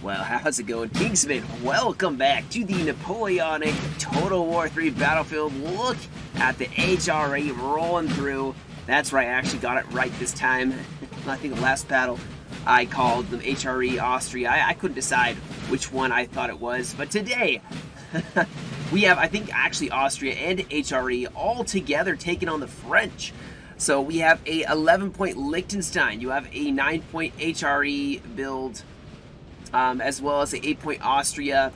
Well, how's it going, Kingston? Welcome back to the Napoleonic Total War 3 battlefield. Look at the HRE rolling through. That's right, I actually got it right this time. I think the last battle I called them HRE Austria. I couldn't decide which one I thought it was, but today we have, I think, actually Austria and HRE all together taking on the French. So we have a 11-point Liechtenstein. You have a 9-point HRE build. As well as the 8-point Austria.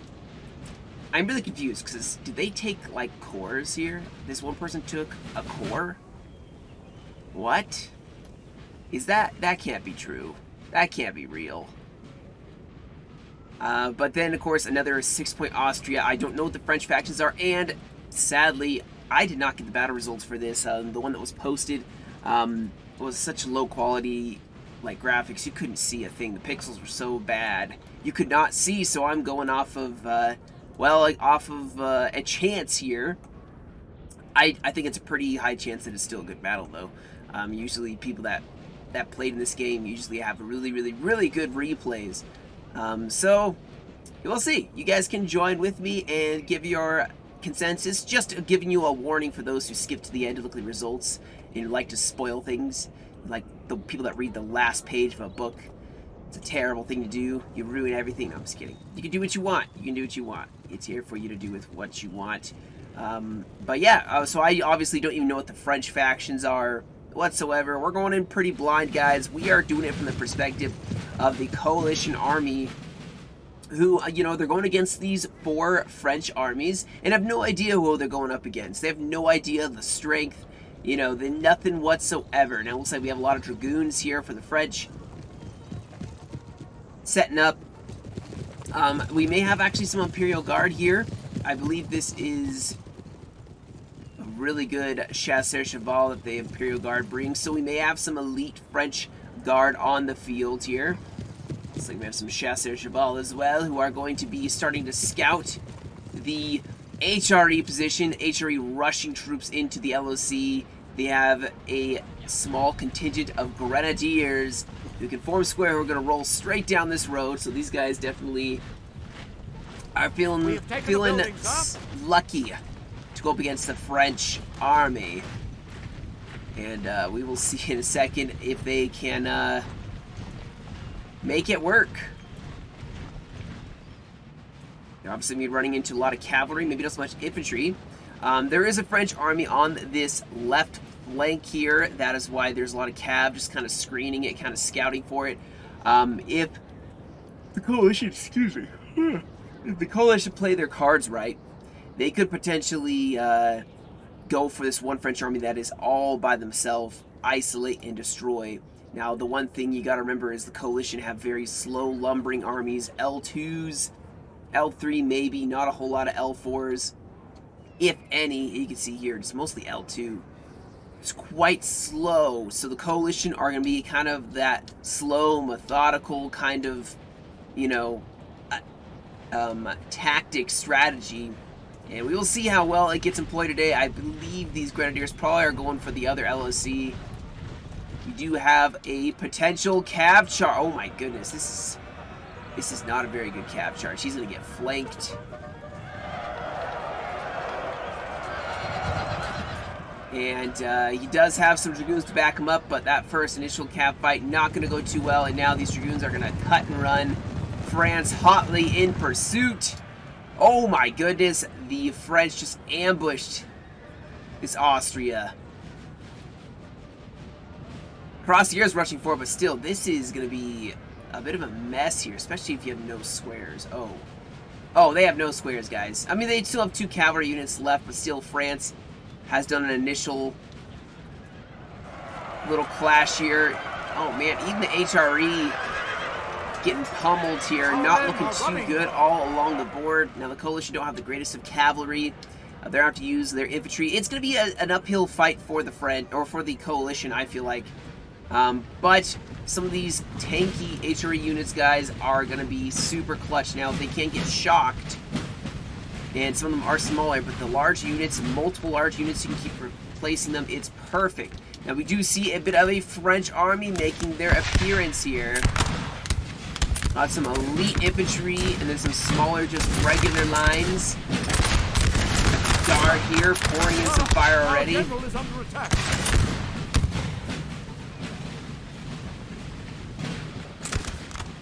I'm really confused because did they take like cores here? This one person took a core? What? Is that can't be true. That can't be real. But then of course another 6-point Austria. I don't know what the French factions are, and sadly I did not get the battle results for this. The one that was posted was such low quality like graphics, you couldn't see a thing. The pixels were so bad you could not see, so I'm going off of a chance here. I think it's a pretty high chance that it's still a good battle though. Usually people that played in this game usually have really good replays, so we'll see. You guys can join with me and give your consensus, just giving you a warning for those who skip to the end to look at the results and like to spoil things, like the people that read the last page of a book. It's a terrible thing to do. You ruin everything. No, I'm just kidding. You can do what you want. You can do what you want. It's here for you to do with what you want. But yeah, so I obviously don't even know what the French factions are whatsoever. We're going in pretty blind, guys. We are doing it from the perspective of the coalition army, who, you know, they're going against these 4 French armies and have no idea who they're going up against. They have no idea the strength, you know, nothing whatsoever. Now, it looks like we have a lot of dragoons here for the French setting up. We may have actually some Imperial Guard here. I believe this is a really good chasseur cheval that the Imperial Guard brings. So we may have some elite French Guard on the field here. Looks like we have some chasseur cheval as well, who are going to be starting to scout the HRE position. HRE rushing troops into the LOC. They have a small contingent of grenadiers who can form square, who are going to roll straight down this road. So these guys definitely are feeling lucky to go up against the French army. And we will see in a second if they can make it work. They're obviously going to be running into a lot of cavalry, maybe not so much infantry. There is a French army on this left flank here. That is why there's a lot of cav just kind of screening it, kind of scouting for it. If the coalition, if the coalition play their cards right, they could potentially go for this one French army that is all by themselves, isolate and destroy. Now, the one thing you got to remember is the coalition have very slow lumbering armies, L2s, L3 maybe, not a whole lot of L4s. If any. You can see here, it's mostly L2. It's quite slow, so the coalition are going to be kind of that slow, methodical kind of, you know, tactic strategy, and we will see how well it gets employed today. I believe these grenadiers probably are going for the other LOC. We do have a potential cav charge. Oh my goodness, this is not a very good cav charge. He's going to get flanked. And he does have some dragoons to back him up, but that first initial cav fight not going to go too well, and now these dragoons are going to cut and run. France hotly in pursuit. Oh my goodness, the French just ambushed this Austria. Crossier's rushing forward, but still, this is going to be a bit of a mess here, especially if you have no squares. Oh, they have no squares, guys. I mean, they still have 2 cavalry units left, but still France has done an initial little clash here. Oh man, even the HRE getting pummeled here, not looking too good all along the board. Now the coalition don't have the greatest of cavalry. They're going to have to use their infantry. It's going to be an uphill fight for the French, or for the coalition, I feel like. But some of these tanky HRE units, guys, are going to be super clutch. Now, they can't get shocked, and some of them are smaller, but the large units, multiple large units, you can keep replacing them. It's perfect. Now, we do see a bit of a French army making their appearance here. Got some elite infantry, and then some smaller, just regular lines. Guard here, pouring in some fire already.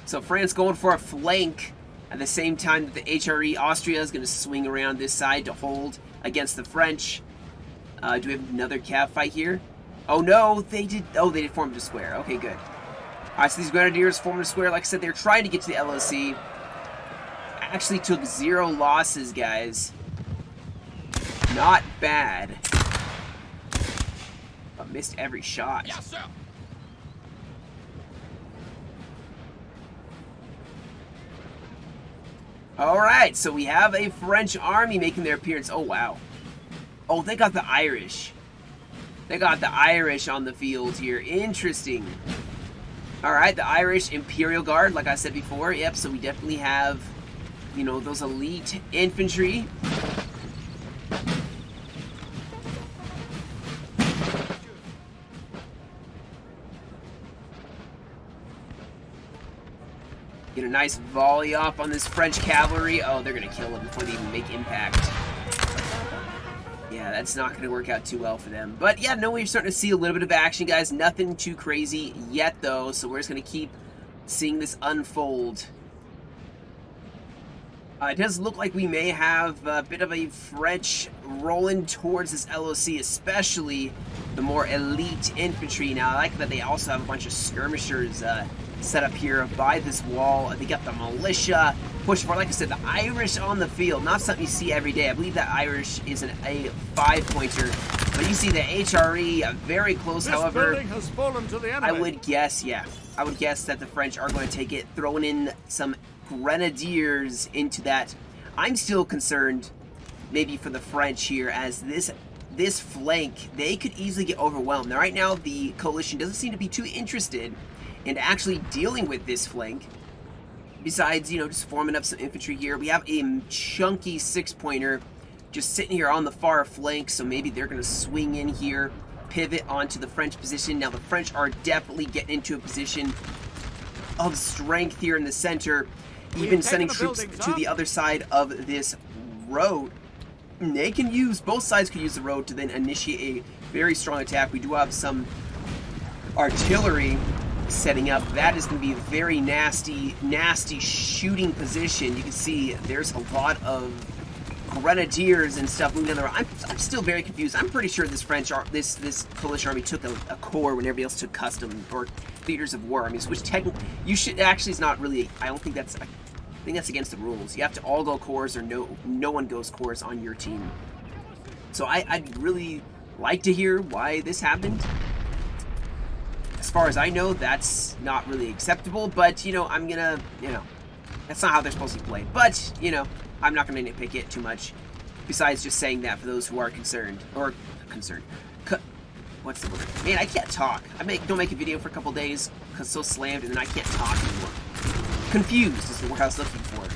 So France going for a flank at the same time that the HRE Austria is going to swing around this side to hold against the French. Do we have another cav fight here? Oh no, they did. Oh, they did form a square. Okay, good. All right, so these grenadiers formed a square. Like I said, they're trying to get to the LOC. Actually took 0 losses, guys. Not bad. But missed every shot. Yes, sir. All right, so we have a French army making their appearance. Oh, wow. Oh, they got the Irish. They got the Irish on the field here. Interesting. All right, the Irish Imperial Guard, like I said before. Yep, so we definitely have, you know, those elite infantry. Get a nice volley off on this French cavalry. Oh, they're going to kill them before they even make impact. Yeah, that's not going to work out too well for them. But yeah, no, we're starting to see a little bit of action, guys. Nothing too crazy yet, though. So we're just going to keep seeing this unfold. It does look like we may have a bit of a French rolling towards this LOC, especially the more elite infantry. Now, I like that they also have a bunch of skirmishers set up here by this wall. They got the militia push for, like I said, the Irish on the field. Not something you see every day. I believe that Irish is a 5-pointer. But you see the HRE very close, This however. building has fallen to the enemy. I would guess, yeah. I would guess that the French are going to take it, throwing in some grenadiers into that. I'm still concerned maybe for the French here, as this flank, they could easily get overwhelmed. Now, right now, the coalition doesn't seem to be too interested in actually dealing with this flank. Besides, you know, just forming up some infantry here. We have a chunky 6-pointer just sitting here on the far flank, so maybe they're going to swing in here, pivot onto the French position. Now, the French are definitely getting into a position of strength here in the center, even sending troops to the other side of this road. And they can use, both sides could use the road to then initiate a very strong attack. We do have some artillery setting up. That is going to be a very nasty shooting position. You can see there's a lot of grenadiers and stuff moving down the road. I'm still very confused. I'm pretty sure this this Polish army took a corps when everybody else took custom or theaters of war armies, which technically you should actually is not really. I don't think that's. I think that's against the rules. You have to all go corps, or no one goes corps on your team. So I'd really like to hear why this happened. As far as I know, that's not really acceptable, but, you know, I'm gonna, you know, that's not how they're supposed to be played. But, you know, I'm not gonna nitpick it too much, besides just saying that for those who are concerned. What's the word? Man, I can't talk. Don't make a video for a couple days, because it's so slammed, and then I can't talk anymore. Confused is the word I was looking for.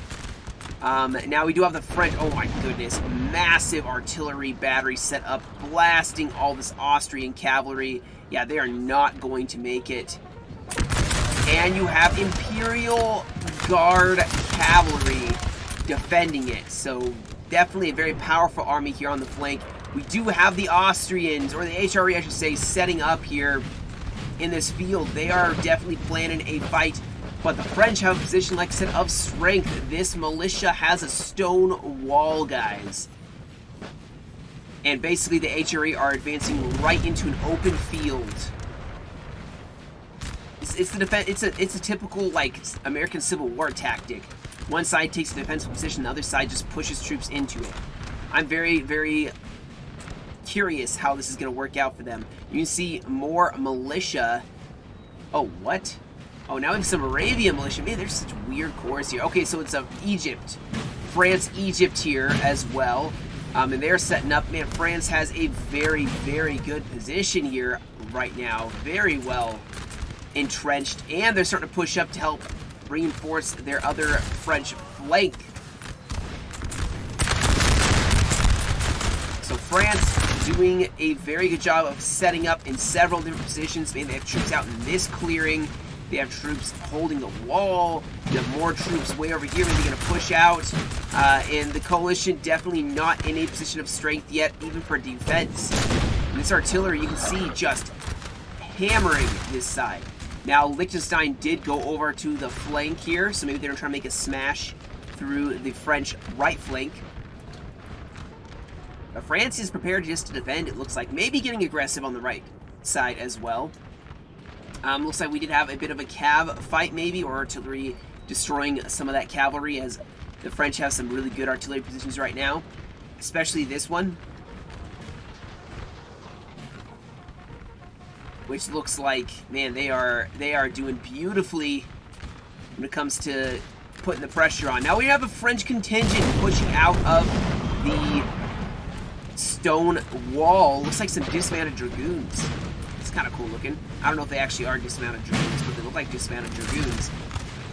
Now we do have the French, oh my goodness, massive artillery battery set up, blasting all this Austrian cavalry. Yeah, they are not going to make it. And you have Imperial Guard cavalry defending it. So definitely a very powerful army here on the flank. We do have the Austrians, or the HRE I should say, setting up here in this field. They are definitely planning a fight. But the French have a position, like I said, of strength. This militia has a stone wall, guys. And basically the HRE are advancing right into an open field. It's the defense. It's a typical like American Civil War tactic. One side takes a defensive position, the other side just pushes troops into it. I'm very, very curious how this is going to work out for them. You can see more militia. Oh, what? Oh, now we have some Arabian militia. Man, there's such weird corps here. Okay, so it's Egypt. France, Egypt here as well. And they're setting up. Man, France has a very, very good position here right now. Very well entrenched. And they're starting to push up to help reinforce their other French flank. So France doing a very good job of setting up in several different positions. Man, they have troops out in this clearing. They have troops holding the wall. You have more troops way over here. Maybe going to push out. And the coalition definitely not in a position of strength yet, even for defense. And this artillery, you can see, just hammering this side. Now, Liechtenstein did go over to the flank here, so maybe they're going to try to make a smash through the French right flank. But France is prepared just to defend, it looks like. Maybe getting aggressive on the right side as well. Looks like we did have a bit of a cav fight maybe, or artillery destroying some of that cavalry, as the French have some really good artillery positions right now. Especially this one. Which looks like, man, they are doing beautifully when it comes to putting the pressure on. Now we have a French contingent pushing out of the Stonewall. Looks like some dismounted dragoons. It's kind of cool looking. I don't know if they actually are dismounted dragoons, but they look like dismounted dragoons.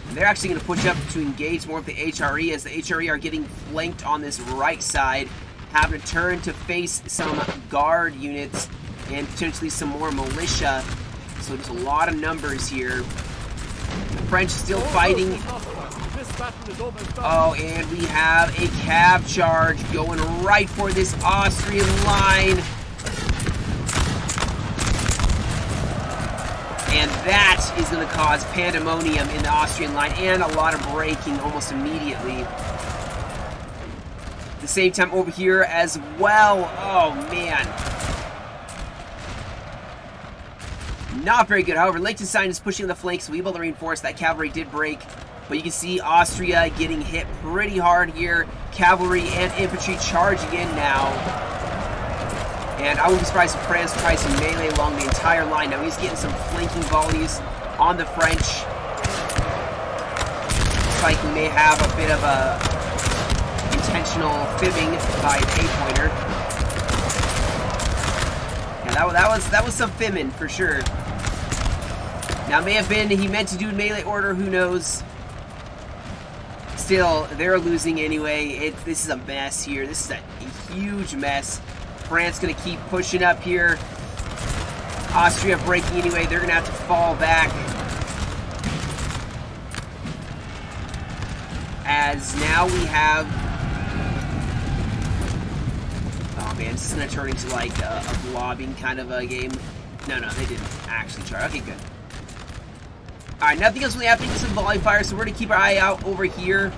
And they're actually going to push up to engage more of the HRE, as the HRE are getting flanked on this right side, having to turn to face some guard units and potentially some more militia. So there's a lot of numbers here. The French still fighting. Oh, and we have a cav charge going right for this Austrian line. And that is going to cause pandemonium in the Austrian line and a lot of breaking almost immediately. At the same time over here as well. Oh, man. Not very good. However, Liechtenstein is pushing on the flanks, so we able to reinforce. That cavalry did break. But you can see Austria getting hit pretty hard here. Cavalry and infantry charging in now. And I wouldn't be surprised if France tries some melee along the entire line. Now he's getting some flanking volleys on the French. Looks like we may have a bit of a intentional fibbing by an A-pointer. Yeah, that was some fibbing for sure. Now, it may have been he meant to do melee order, who knows. Still, they're losing anyway. This is a mess here. This is a huge mess. France going to keep pushing up here. Austria breaking anyway. They're going to have to fall back. As now we have... Oh man, this is going to turn into like a blobbing kind of a game. No, they didn't actually charge. Okay, good. Alright, nothing else really happening. Some volley fire, so we're going to keep our eye out over here.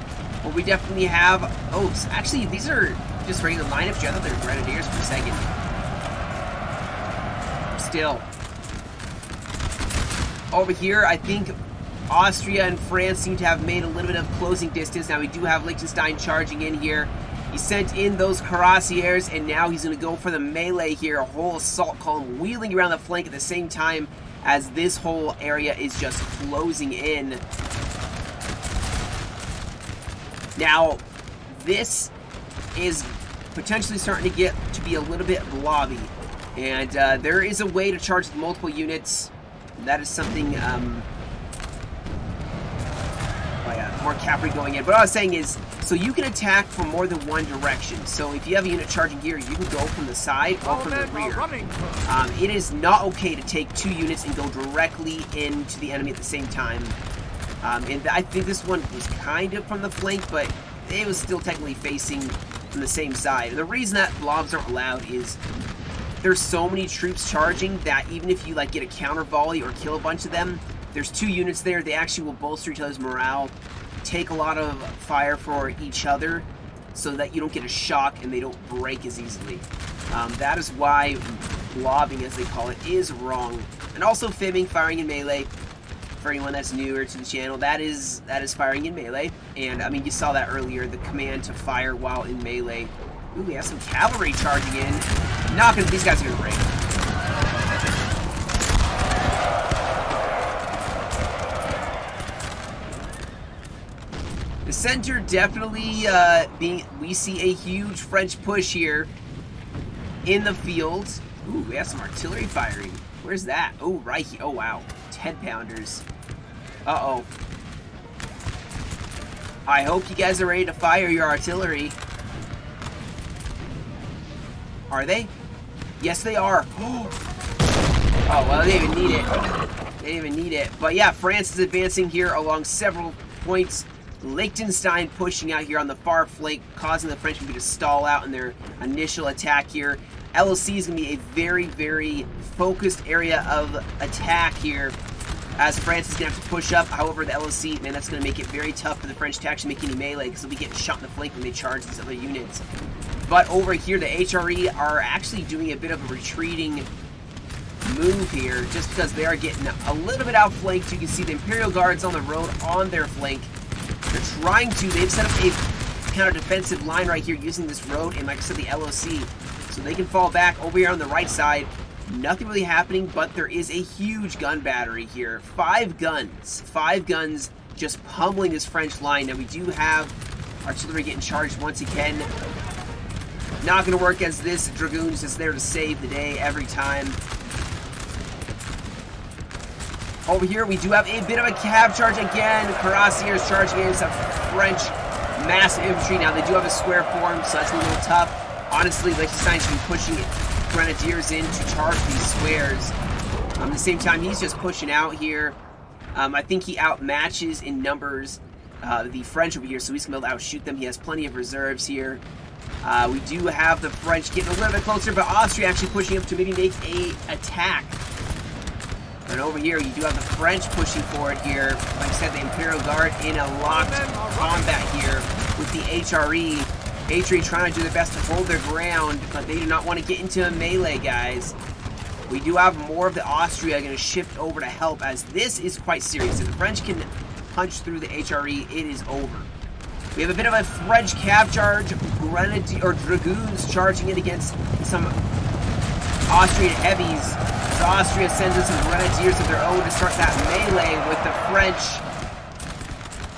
But we definitely have... Oh, actually, these are just regular lineups. I thought they were grenadiers for a second. Still. Over here, I think Austria and France seem to have made a little bit of closing distance. Now, we do have Liechtenstein charging in here. He sent in those cuirassiers, and now he's going to go for the melee here. A whole assault column wheeling around the flank at the same time as this whole area is just closing in. Now, this is potentially starting to get to be a little bit blobby. And there is a way to charge with multiple units. That is something, oh yeah, more cavalry going in. But what I was saying is, so you can attack from more than one direction. So if you have a unit charging here, you can go from the side or from the rear. It is not okay to take two units and go directly into the enemy at the same time. And I think this one was kind of from the flank, but it was still technically facing from the same side. And the reason that blobs aren't allowed is there's so many troops charging that even if you like get a counter volley or kill a bunch of them, there's two units there. They actually will bolster each other's morale, take a lot of fire for each other so that you don't get a shock and they don't break as easily. That is why blobbing, as they call it, is wrong. And also fibbing, firing in melee. For anyone that's newer to the channel, that is firing in melee. And I mean, you saw that earlier, the command to fire while in melee. Ooh, we have some cavalry charging in. Not gonna, these guys are gonna break. The center definitely we see a huge French push here in the field. Ooh, we have some artillery firing. Where's that? Oh, right here. Oh, wow. 10-pounders. Uh-oh. I hope you guys are ready to fire your artillery. Are they? Yes, they are. Oh, well, they didn't even need it. They They didn't even need it. But yeah, France is advancing here along several points. Liechtenstein pushing out here on the far flank, causing the French to stall out in their initial attack here. LOC is going to be a very, very focused area of attack here, as France is going to have to push up. However, the LOC, man, that's going to make it very tough for the French to actually make any melee, because they'll be getting shot in the flank when they charge these other units. But over here, the HRE are actually doing a bit of a retreating move here, just because they are getting a little bit outflanked. You can see the Imperial Guards on the road on their flank. They've set up a counter-defensive line right here using this road, and like I said, the LOC. So they can fall back over here on the right side. Nothing really happening, but there is a huge gun battery here. 5 guns. 5 guns just pummeling this French line. Now we do have artillery getting charged once again. Not going to work as this Dragoon's just there to save the day every time. Over here, we do have a bit of a cav charge again. Cuirassiers charging against a French massive infantry. Now, they do have a square form, so that's a little tough. Honestly, Liechtenstein should be pushing grenadiers in to charge these squares. At the same time, he's just pushing out here. I think he outmatches in numbers the French over here, so he's going to be able to outshoot them. He has plenty of reserves here. We do have the French getting a little bit closer, but Austria actually pushing up to maybe make a attack. And over here, you do have the French pushing forward here. Like I said, the Imperial Guard in a locked combat here with the HRE. HRE trying to do their best to hold their ground, but they do not want to get into a melee, guys. We do have more of the Austria going to shift over to help, as this is quite serious. If the French can punch through the HRE, it is over. We have a bit of a French cav charge, grenadier or dragoons charging in against some Austrian heavies. So Austria sends in some grenadiers of their own to start that melee with the French.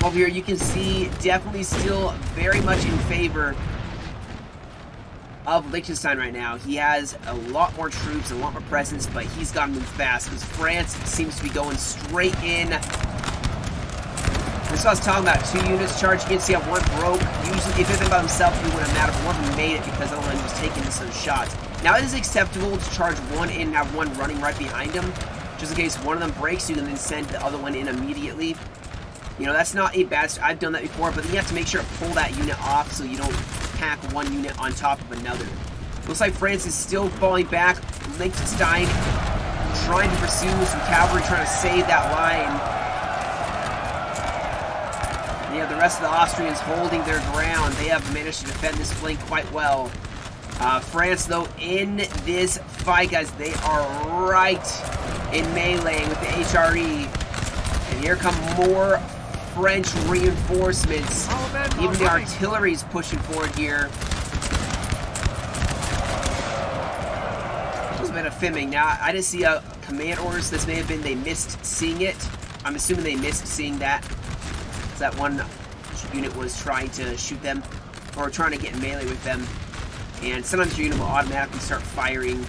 Over here, you can see definitely still very much in favor of Liechtenstein right now. He has a lot more troops, a lot more presence, but he's got to move fast because France seems to be going straight in. This I was talking about 2 units charging in. See how one broke. Usually, if it had been by himself, it wouldn't have mattered. But one of them made it because the other one was taking some shots. Now, it is acceptable to charge one in and have one running right behind him. Just in case one of them breaks, you can then send the other one in immediately. You know, that's not a bad... I've done that before, but then you have to make sure to pull that unit off so you don't pack one unit on top of another. Looks like France is still falling back. Liechtenstein trying to pursue some cavalry, trying to save that line. Yeah, the rest of the Austrians holding their ground. They have managed to defend this flank quite well. France, though, in this fight, guys, they are right in melee with the HRE. And here come more French reinforcements. Even the artillery is pushing forward here. It was a bit of fimming. Now, I didn't see a command orders. This may have been they missed seeing it. I'm assuming they missed seeing that. That one unit was trying to shoot them, or trying to get in melee with them, and sometimes your unit will automatically start firing.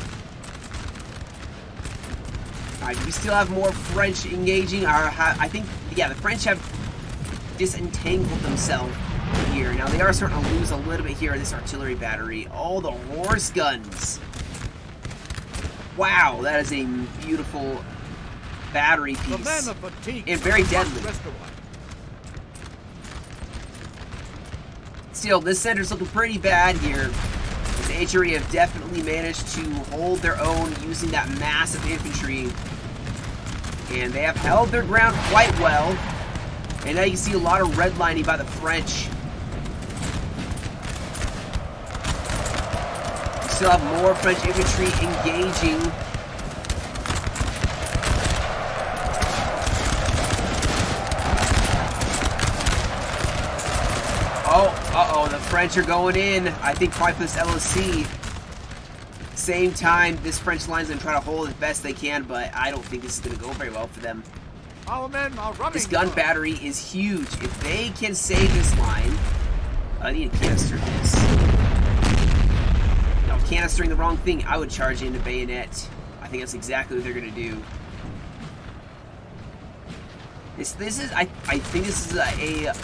Alright, we still have more French engaging. I think, yeah, the French have disentangled themselves here. Now, they are starting to lose a little bit here in this artillery battery. Oh, the horse guns. Wow, that is a beautiful battery piece. And very deadly. Still, this center's looking pretty bad here. The HRE have definitely managed to hold their own using that massive infantry. And they have held their ground quite well. And now you can see a lot of redlining by the French. We still have more French infantry engaging. Uh-oh, the French are going in. I think probably for this LOC. Same time, this French line's going to try to hold as best they can, but I don't think this is going to go very well for them. Our men are running. This gun battery is huge. If they can save this line... I need to canister this. Now, canistering the wrong thing, I would charge into bayonet. I think that's exactly what they're going to do. This is... I think this is a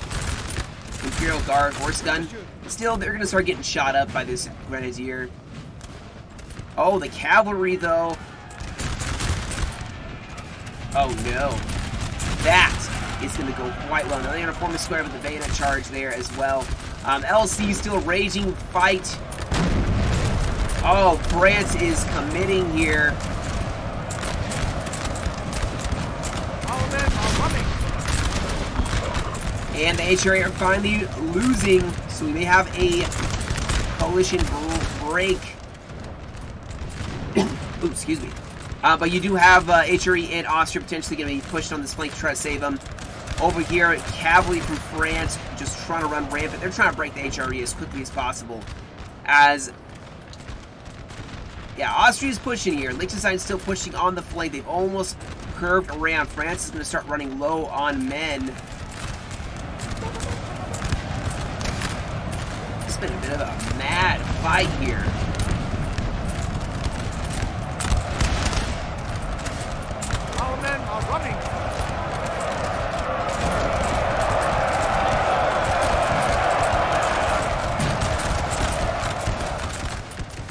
Imperial Guard horse gun. Still, they're going to start getting shot up by this grenadier. Oh, the cavalry, though. Oh no. That is going to go quite well. Now they're going to form a square with the bayonet charge there as well. LC still raging fight. Oh, France is committing here. All men are running. And the HRE are finally losing, so we may have a coalition break. Ooh, excuse me. But you do have HRE and Austria potentially going to be pushed on this flank to try to save them. Over here, cavalry from France just trying to run rampant. They're trying to break the HRE as quickly as possible. Yeah, Austria's pushing here. Liechtenstein's still pushing on the flank. They've almost curved around. France is going to start running low on men. It's been a bit of a mad fight here. All men are running.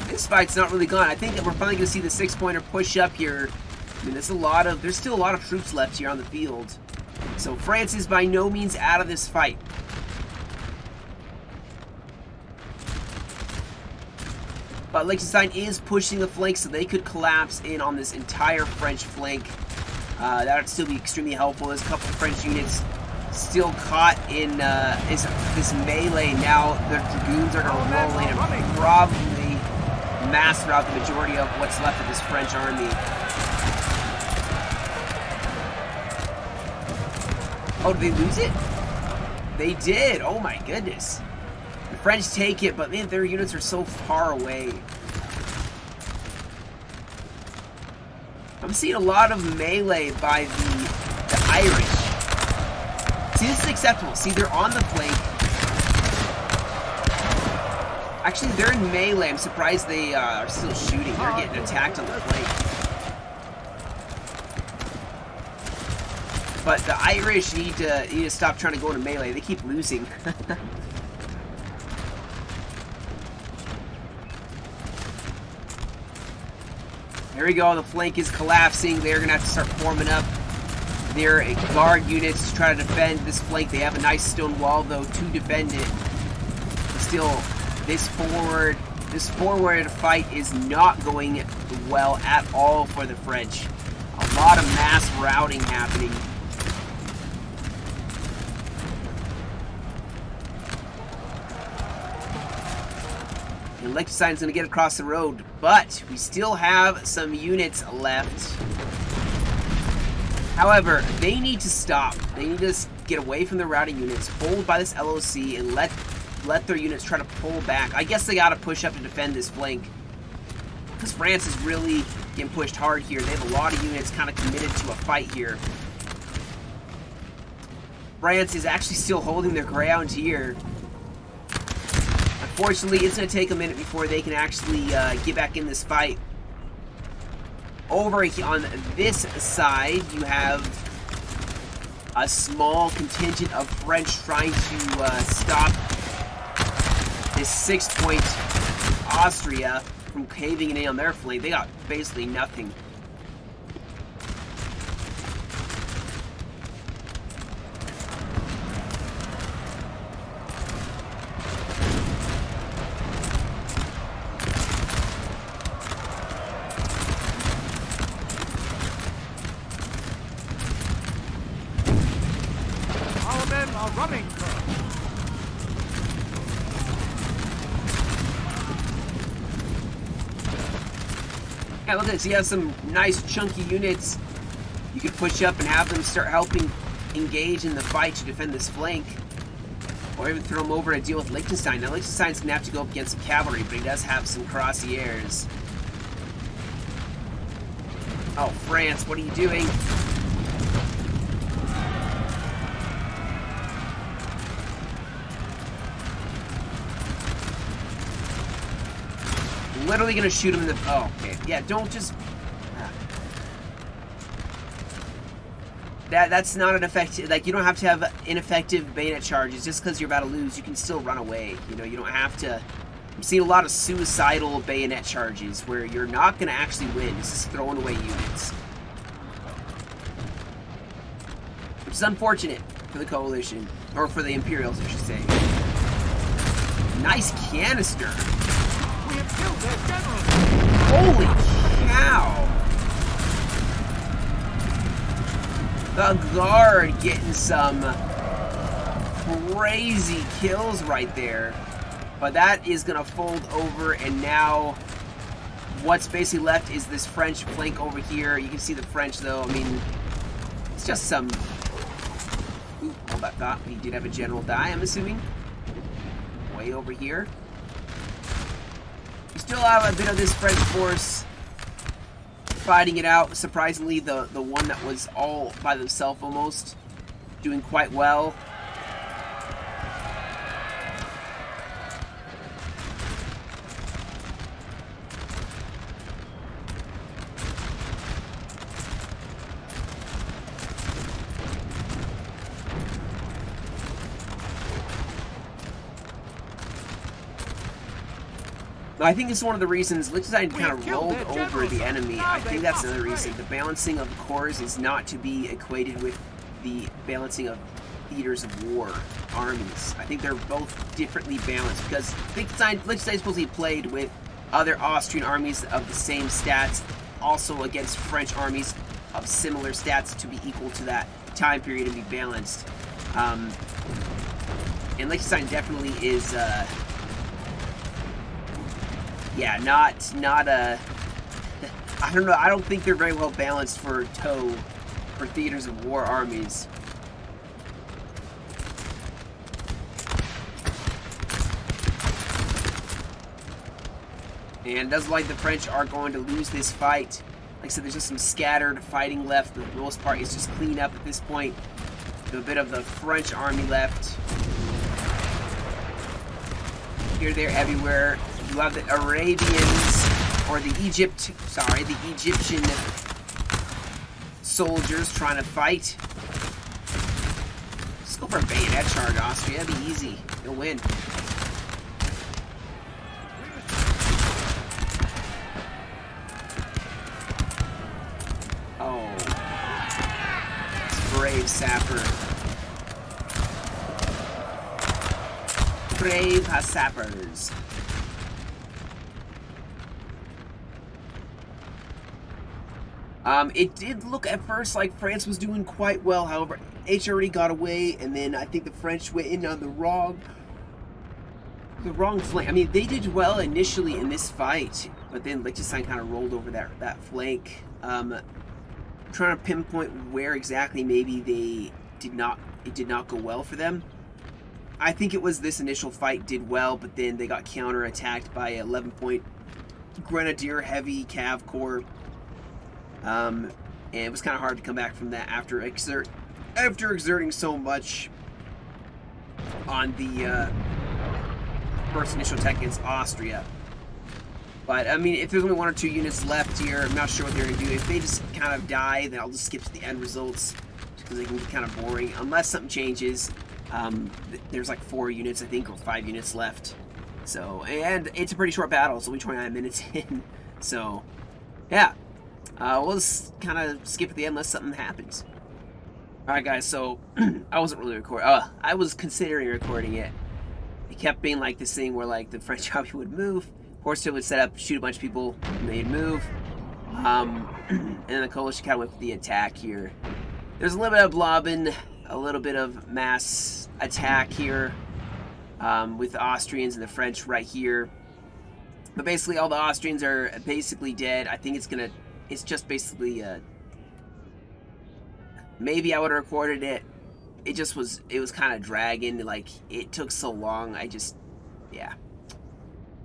This fight's not really gone. I think that we're finally going to see the 6-pointer push up here. I mean, there's still a lot of troops left here on the field. So France is by no means out of this fight. But Liechtenstein is pushing the flank, so they could collapse in on this entire French flank. That would still be extremely helpful. There's a couple of French units still caught in this melee. Now the dragoons are going to roll in and probably master out the majority of what's left of this French army. Oh, did they lose it? They did. Oh my goodness. The French take it, but man, their units are so far away. I'm seeing a lot of melee by the Irish. See, this is acceptable. See, they're on the flank. Actually, they're in melee. I'm surprised they are still shooting. They're getting attacked on the flank. But the Irish need to stop trying to go into melee. They keep losing. There we go. The flank is collapsing. They're going to have to start forming up their guard units to try to defend this flank. They have a nice stone wall, though, to defend it. But still, this forward fight is not going well at all for the French. A lot of mass routing happening. And Liechtenstein's going to get across the road, but we still have some units left. However, they need to stop. They need to get away from the routing units, hold by this LOC, and let their units try to pull back. I guess they got to push up to defend this flank, because France is really getting pushed hard here. They have a lot of units kind of committed to a fight here. France is actually still holding their ground here. Unfortunately, it's going to take a minute before they can actually get back in this fight. Over on this side, you have a small contingent of French trying to stop this 6-point Austria from caving in on their flank. They got basically nothing. Running. Yeah, look at this. You have some nice chunky units. You could push up and have them start helping engage in the fight to defend this flank. Or even throw them over to deal with Liechtenstein. Now, Liechtenstein's going to have to go up against some cavalry, but he does have some cuirassiers. Oh, France, what are you doing? Literally gonna shoot him in the... Oh, okay. Yeah, don't just... That's not an effective... Like, you don't have to have ineffective bayonet charges. Just because you're about to lose, you can still run away. You know, you don't have to... I'm seeing a lot of suicidal bayonet charges where you're not gonna actually win. It's just throwing away units. is unfortunate for the coalition, or for the Imperials, I should say. Nice canister. We have killed their general. Holy cow! The guard getting some crazy kills right there. But that is going to fold over, and now what's basically left is this French flank over here. You can see the French, though. I mean, it's just some... Ooh, hold that thought. We did have a general die, I'm assuming. Way over here. We still have a bit of this French force fighting it out. Surprisingly, the one that was all by themselves almost doing quite well. I think it's one of the reasons Liechtenstein kind of rolled over the enemy. I think that's another reason. The balancing of corps is not to be equated with the balancing of theaters of war, armies. I think they're both differently balanced because Liechtenstein supposedly played with other Austrian armies of the same stats, also against French armies of similar stats to be equal to that time period and be balanced. And Liechtenstein definitely is... yeah, not a... I don't know, I don't think they're very well balanced for theaters of war armies. And it doesn't look like the French are going to lose this fight. Like I said, there's just some scattered fighting left. For the most part, it's just clean up at this point. There's a bit of the French army left. Here, there, everywhere. You have the Arabians, or the Egyptian soldiers trying to fight. Just go for a bayonet charge, Austria. That'd be easy. You'll win. Oh. Brave sapper. Brave sappers. It did look at first like France was doing quite well. However, HRE got away, and then I think the French went in on the wrong flank. I mean, they did well initially in this fight, but then Liechtenstein kind of rolled over that flank. Trying to pinpoint where exactly maybe it did not go well for them. I think it was this initial fight did well, but then they got counterattacked by a 11-point grenadier heavy cav corps. And it was kind of hard to come back from that after exerting so much on the first initial attack against Austria. But I mean, if there's only 1 or 2 units left here, I'm not sure what they're going to do. If they just kind of die, then I'll just skip to the end results because they can get kind of boring unless something changes. There's like 4 units, I think, or 5 units left. So, and it's a pretty short battle. It's only 29 minutes in. So, yeah. We'll just kind of skip at the end unless something happens. Alright guys, so I wasn't really recording. I was considering recording it. It kept being like this thing where like the French army would move, Horsehill would set up, shoot a bunch of people, and they'd move. And then the coalition kind of went for the attack here. There's a little bit of blobbing, a little bit of mass attack here with the Austrians and the French right here. But basically all the Austrians are basically dead. I think it's just basically maybe I would have recorded it. It was kind of dragging, like it took so long. Yeah.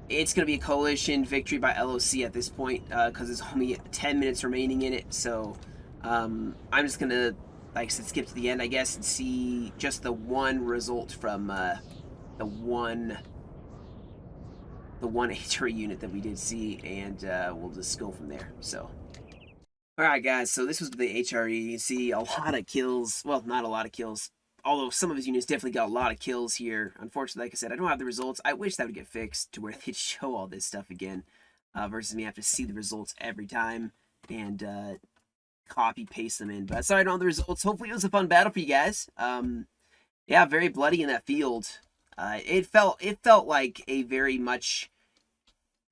It's going to be a coalition victory by LOC at this point because there's only 10 minutes remaining in it. So I'm just going to, like I said, skip to the end, I guess, and see just the one result from the one HRE unit that we did see, and we'll just go from there. So, alright guys, so this was the HRE. You can see a lot of kills. Well, not a lot of kills, although some of his units definitely got a lot of kills here. Unfortunately, like I said, I don't have the results. I wish that would get fixed to where they'd show all this stuff again, versus me have to see the results every time. And copy paste them in. But sorry, I don't know the results. Hopefully it was a fun battle for you guys. Yeah, very bloody in that field. It felt like a very much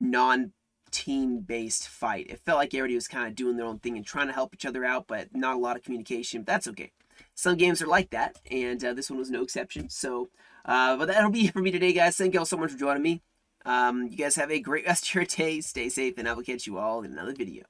non-team based fight. It felt like everybody was kind of doing their own thing and trying to help each other out, but not a lot of communication. But that's okay. Some games are like that, and this one was no exception. So, but that'll be it for me today, guys. Thank you all so much for joining me. You guys have a great rest of your day. Stay safe, and I will catch you all in another video.